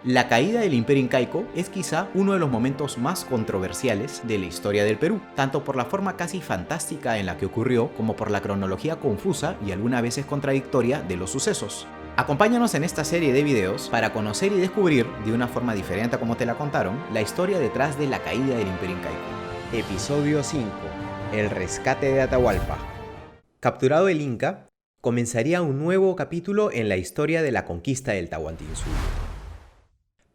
La caída del Imperio Incaico es quizá uno de los momentos más controversiales de la historia del Perú, tanto por la forma casi fantástica en la que ocurrió como por la cronología confusa y algunas veces contradictoria de los sucesos. Acompáñanos en esta serie de videos para conocer y descubrir, de una forma diferente a como te la contaron, la historia detrás de la caída del Imperio Incaico. Episodio 5. El rescate de Atahualpa. Capturado el Inca, comenzaría un nuevo capítulo en la historia de la conquista del Tahuantinsuyo.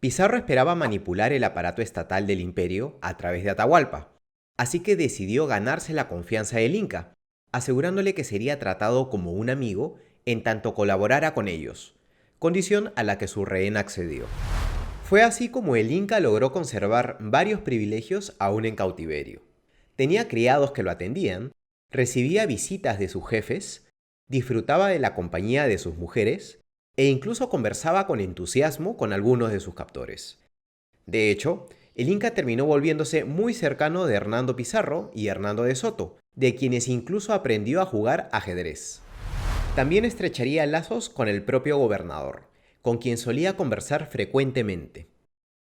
Pizarro esperaba manipular el aparato estatal del imperio a través de Atahualpa, así que decidió ganarse la confianza del Inca, asegurándole que sería tratado como un amigo en tanto colaborara con ellos, condición a la que su rehén accedió. Fue así como el Inca logró conservar varios privilegios aún en cautiverio. Tenía criados que lo atendían, recibía visitas de sus jefes, disfrutaba de la compañía de sus mujeres e incluso conversaba con entusiasmo con algunos de sus captores. De hecho, el Inca terminó volviéndose muy cercano de Hernando Pizarro y Hernando de Soto, de quienes incluso aprendió a jugar ajedrez. También estrecharía lazos con el propio gobernador, con quien solía conversar frecuentemente.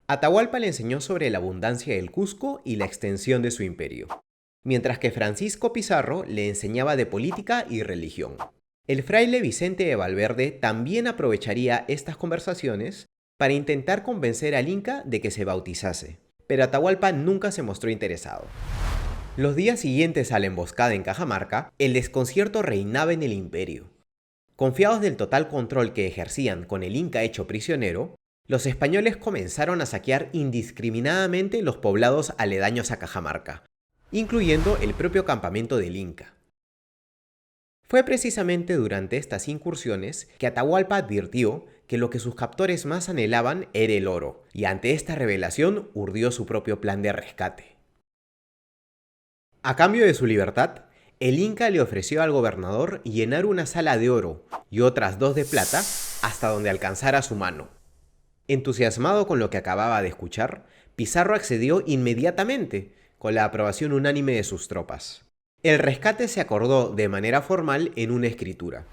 Atahualpa le enseñó sobre la abundancia del Cusco y la extensión de su imperio, mientras que Francisco Pizarro le enseñaba de política y religión. El fraile Vicente de Valverde también aprovecharía estas conversaciones para intentar convencer al Inca de que se bautizase, pero Atahualpa nunca se mostró interesado. Los días siguientes a la emboscada en Cajamarca, el desconcierto reinaba en el imperio. Confiados del total control que ejercían con el Inca hecho prisionero, los españoles comenzaron a saquear indiscriminadamente los poblados aledaños a Cajamarca, incluyendo el propio campamento del Inca. Fue precisamente durante estas incursiones que Atahualpa advirtió que lo que sus captores más anhelaban era el oro, y ante esta revelación urdió su propio plan de rescate. A cambio de su libertad, el Inca le ofreció al gobernador llenar una sala de oro y otras 2 de plata hasta donde alcanzara su mano. Entusiasmado con lo que acababa de escuchar, Pizarro accedió inmediatamente, con la aprobación unánime de sus tropas. El rescate se acordó de manera formal en una escritura,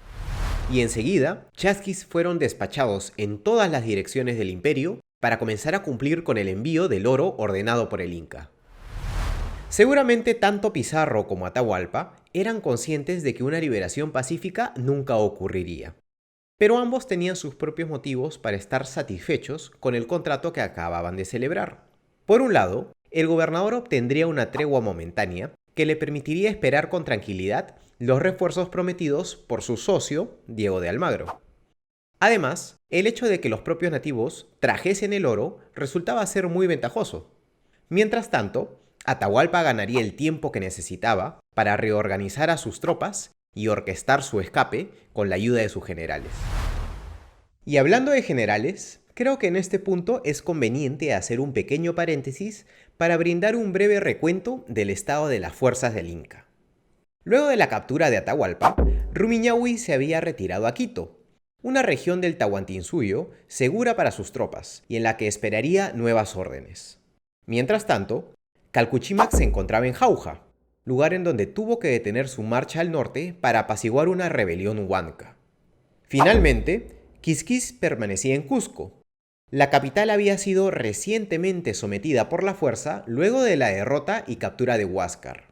y enseguida chasquis fueron despachados en todas las direcciones del imperio para comenzar a cumplir con el envío del oro ordenado por el Inca. Seguramente tanto Pizarro como Atahualpa eran conscientes de que una liberación pacífica nunca ocurriría, pero ambos tenían sus propios motivos para estar satisfechos con el contrato que acababan de celebrar. Por un lado, el gobernador obtendría una tregua momentánea que le permitiría esperar con tranquilidad los refuerzos prometidos por su socio, Diego de Almagro. Además, el hecho de que los propios nativos trajesen el oro resultaba ser muy ventajoso. Mientras tanto, Atahualpa ganaría el tiempo que necesitaba para reorganizar a sus tropas y orquestar su escape con la ayuda de sus generales. Y hablando de generales, creo que en este punto es conveniente hacer un pequeño paréntesis para brindar un breve recuento del estado de las fuerzas del Inca. Luego de la captura de Atahualpa, Rumiñahui se había retirado a Quito, una región del Tahuantinsuyo segura para sus tropas y en la que esperaría nuevas órdenes. Mientras tanto, Calcuchímac se encontraba en Jauja, lugar en donde tuvo que detener su marcha al norte para apaciguar una rebelión huanca. Finalmente, Quisquis permanecía en Cusco. La capital había sido recientemente sometida por la fuerza luego de la derrota y captura de Huáscar.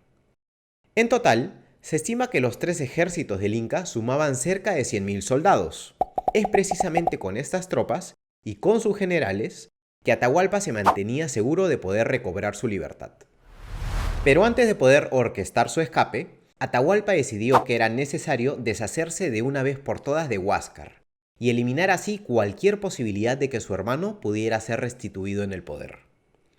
En total, se estima que los 3 ejércitos del Inca sumaban cerca de 100.000 soldados. Es precisamente con estas tropas y con sus generales que Atahualpa se mantenía seguro de poder recobrar su libertad. Pero antes de poder orquestar su escape, Atahualpa decidió que era necesario deshacerse de una vez por todas de Huáscar y eliminar así cualquier posibilidad de que su hermano pudiera ser restituido en el poder.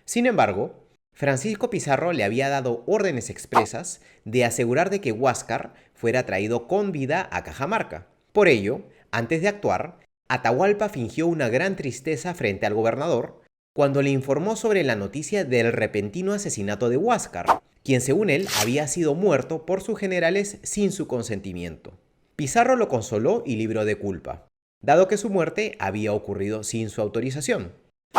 Sin embargo, Francisco Pizarro le había dado órdenes expresas de asegurar de que Huáscar fuera traído con vida a Cajamarca. Por ello, antes de actuar, Atahualpa fingió una gran tristeza frente al gobernador cuando le informó sobre la noticia del repentino asesinato de Huáscar, quien según él había sido muerto por sus generales sin su consentimiento. Pizarro lo consoló y libró de culpa, dado que su muerte había ocurrido sin su autorización.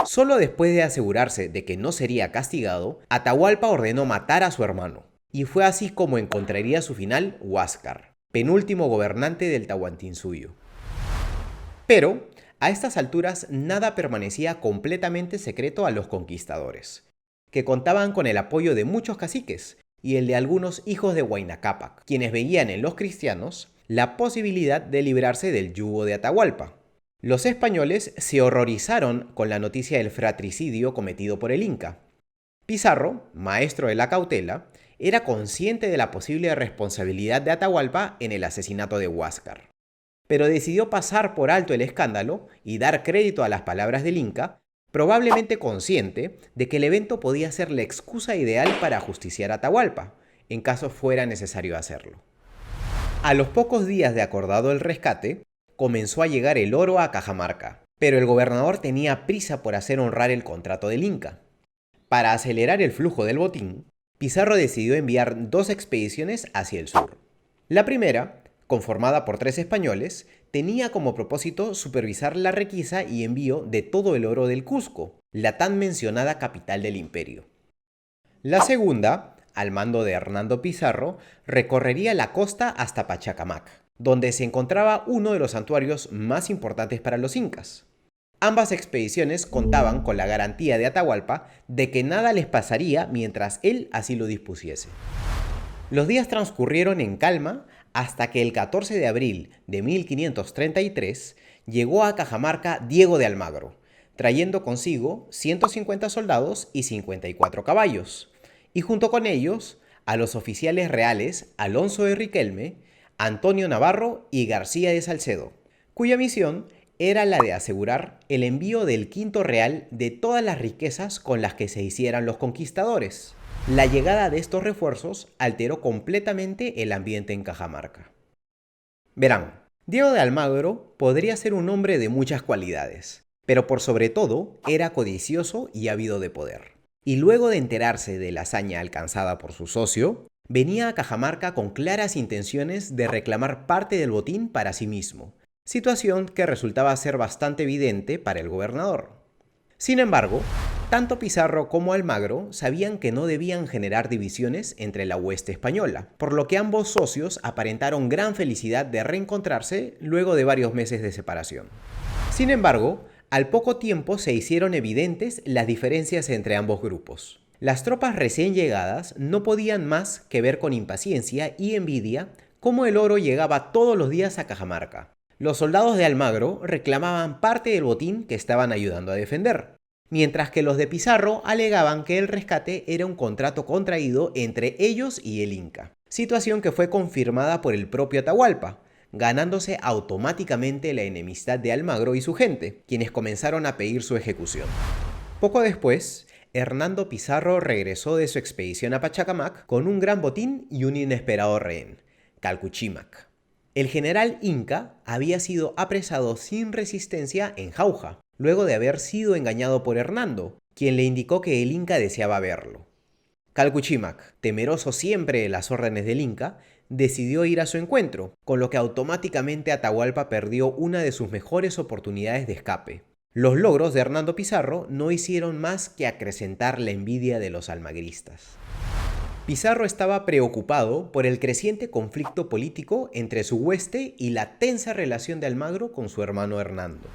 Solo después de asegurarse de que no sería castigado, Atahualpa ordenó matar a su hermano, y fue así como encontraría su final Huáscar, penúltimo gobernante del Tahuantinsuyo. Pero, A estas alturas nada permanecía completamente secreto a los conquistadores, que contaban con el apoyo de muchos caciques y el de algunos hijos de Huayna Cápac, quienes veían en los cristianos la posibilidad de librarse del yugo de Atahualpa. Los españoles se horrorizaron con la noticia del fratricidio cometido por el Inca. Pizarro, maestro de la cautela, era consciente de la posible responsabilidad de Atahualpa en el asesinato de Huáscar, pero decidió pasar por alto el escándalo y dar crédito a las palabras del Inca, probablemente consciente de que el evento podía ser la excusa ideal para ajusticiar a Atahualpa, en caso fuera necesario hacerlo. A los pocos días de acordado el rescate, comenzó a llegar el oro a Cajamarca, pero el gobernador tenía prisa por hacer honrar el contrato del Inca. Para acelerar el flujo del botín, Pizarro decidió enviar 2 expediciones hacia el sur. La primera, conformada por 3 españoles, tenía como propósito supervisar la requisa y envío de todo el oro del Cusco, la tan mencionada capital del imperio. La segunda, al mando de Hernando Pizarro, recorrería la costa hasta Pachacamac, donde se encontraba uno de los santuarios más importantes para los incas. Ambas expediciones contaban con la garantía de Atahualpa de que nada les pasaría mientras él así lo dispusiese. Los días transcurrieron en calma hasta que el 14 de abril de 1533 llegó a Cajamarca Diego de Almagro, trayendo consigo 150 soldados y 54 caballos, y junto con ellos a los oficiales reales Alonso de Riquelme, Antonio Navarro y García de Salcedo, cuya misión era la de asegurar el envío del quinto real de todas las riquezas con las que se hicieran los conquistadores. La llegada de estos refuerzos alteró completamente el ambiente en Cajamarca. Verán, Diego de Almagro podría ser un hombre de muchas cualidades, pero por sobre todo era codicioso y ávido de poder. Y luego de enterarse de la hazaña alcanzada por su socio, venía a Cajamarca con claras intenciones de reclamar parte del botín para sí mismo, situación que resultaba ser bastante evidente para el gobernador. Sin embargo, tanto Pizarro como Almagro sabían que no debían generar divisiones entre la hueste española, por lo que ambos socios aparentaron gran felicidad de reencontrarse luego de varios meses de separación. Sin embargo, al poco tiempo se hicieron evidentes las diferencias entre ambos grupos. Las tropas recién llegadas no podían más que ver con impaciencia y envidia cómo el oro llegaba todos los días a Cajamarca. Los soldados de Almagro reclamaban parte del botín que estaban ayudando a defender, mientras que los de Pizarro alegaban que el rescate era un contrato contraído entre ellos y el Inca, situación que fue confirmada por el propio Atahualpa, ganándose automáticamente la enemistad de Almagro y su gente, quienes comenzaron a pedir su ejecución. Poco después, Hernando Pizarro regresó de su expedición a Pachacamac con un gran botín y un inesperado rehén, Calcuchímac. El general Inca había sido apresado sin resistencia en Jauja, luego de haber sido engañado por Hernando, quien le indicó que el Inca deseaba verlo. Calcuchímac, temeroso siempre de las órdenes del Inca, decidió ir a su encuentro, con lo que automáticamente Atahualpa perdió una de sus mejores oportunidades de escape. Los logros de Hernando Pizarro no hicieron más que acrecentar la envidia de los almagristas. Pizarro estaba preocupado por el creciente conflicto político entre su hueste y la tensa relación de Almagro con su hermano Hernando.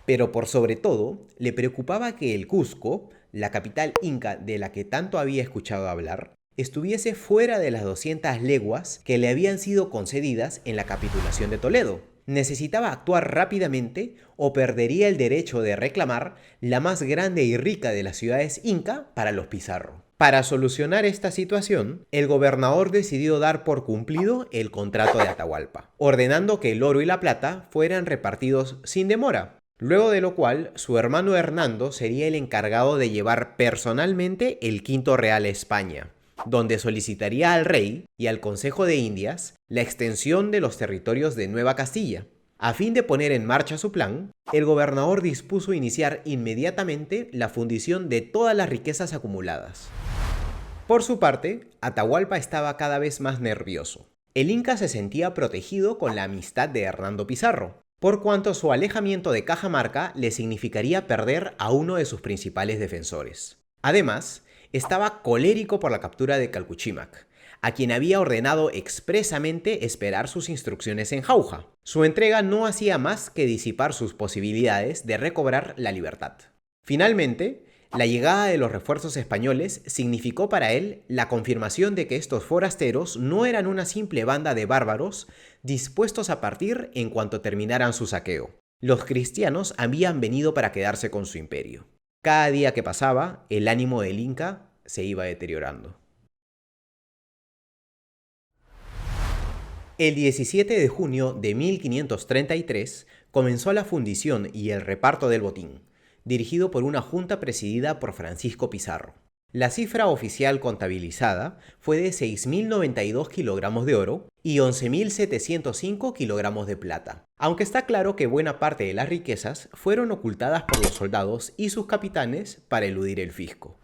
Pero por sobre todo, le preocupaba que el Cusco, la capital inca de la que tanto había escuchado hablar, estuviese fuera de las 200 leguas que le habían sido concedidas en la capitulación de Toledo. Necesitaba actuar rápidamente o perdería el derecho de reclamar la más grande y rica de las ciudades inca para los Pizarro. Para solucionar esta situación, el gobernador decidió dar por cumplido el contrato de Atahualpa, ordenando que el oro y la plata fueran repartidos sin demora, luego de lo cual su hermano Hernando sería el encargado de llevar personalmente el quinto real a España, donde solicitaría al rey y al Consejo de Indias la extensión de los territorios de Nueva Castilla. A fin de poner en marcha su plan, el gobernador dispuso iniciar inmediatamente la fundición de todas las riquezas acumuladas. Por su parte, Atahualpa estaba cada vez más nervioso. El Inca se sentía protegido con la amistad de Hernando Pizarro, por cuanto su alejamiento de Cajamarca le significaría perder a uno de sus principales defensores. Además, estaba colérico por la captura de Calcuchímac, a quien había ordenado expresamente esperar sus instrucciones en Jauja. Su entrega no hacía más que disipar sus posibilidades de recobrar la libertad. Finalmente, la llegada de los refuerzos españoles significó para él la confirmación de que estos forasteros no eran una simple banda de bárbaros dispuestos a partir en cuanto terminaran su saqueo. Los cristianos habían venido para quedarse con su imperio. Cada día que pasaba, el ánimo del Inca se iba deteriorando. El 17 de junio de 1533 comenzó la fundición y el reparto del botín, dirigido por una junta presidida por Francisco Pizarro. La cifra oficial contabilizada fue de 6.092 kilogramos de oro y 11.705 kilogramos de plata, aunque está claro que buena parte de las riquezas fueron ocultadas por los soldados y sus capitanes para eludir el fisco.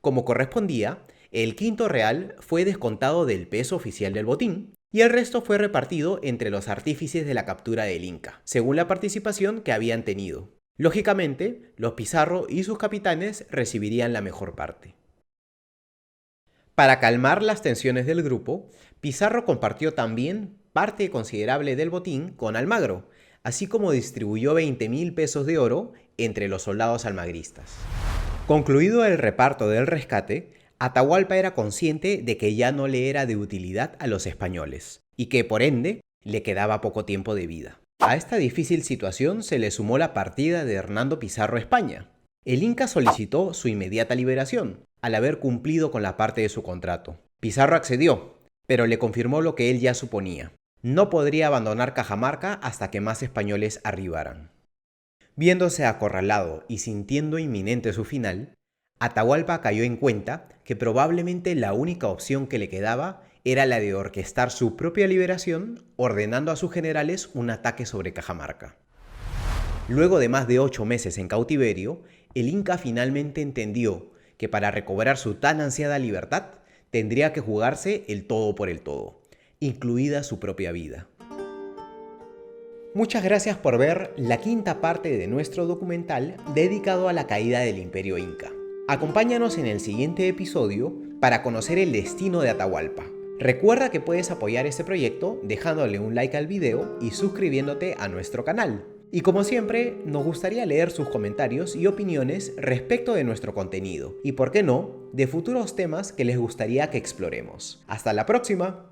Como correspondía, el quinto real fue descontado del peso oficial del botín y el resto fue repartido entre los artífices de la captura del Inca, según la participación que habían tenido. Lógicamente, los Pizarro y sus capitanes recibirían la mejor parte. Para calmar las tensiones del grupo, Pizarro compartió también parte considerable del botín con Almagro, así como distribuyó 20.000 pesos de oro entre los soldados almagristas. Concluido el reparto del rescate, Atahualpa era consciente de que ya no le era de utilidad a los españoles, y que, por ende, le quedaba poco tiempo de vida. A esta difícil situación se le sumó la partida de Hernando Pizarro a España. El Inca solicitó su inmediata liberación, al haber cumplido con la parte de su contrato. Pizarro accedió, pero le confirmó lo que él ya suponía. No podría abandonar Cajamarca hasta que más españoles arribaran. Viéndose acorralado y sintiendo inminente su final, Atahualpa cayó en cuenta que probablemente la única opción que le quedaba era la de orquestar su propia liberación, ordenando a sus generales un ataque sobre Cajamarca. Luego de más de 8 meses en cautiverio, el Inca finalmente entendió que para recobrar su tan ansiada libertad tendría que jugarse el todo por el todo, incluida su propia vida. Muchas gracias por ver la quinta parte de nuestro documental dedicado a la caída del Imperio Inca. Acompáñanos en el siguiente episodio para conocer el destino de Atahualpa. Recuerda que puedes apoyar este proyecto dejándole un like al video y suscribiéndote a nuestro canal. Y como siempre, nos gustaría leer sus comentarios y opiniones respecto de nuestro contenido y, por qué no, de futuros temas que les gustaría que exploremos. ¡Hasta la próxima!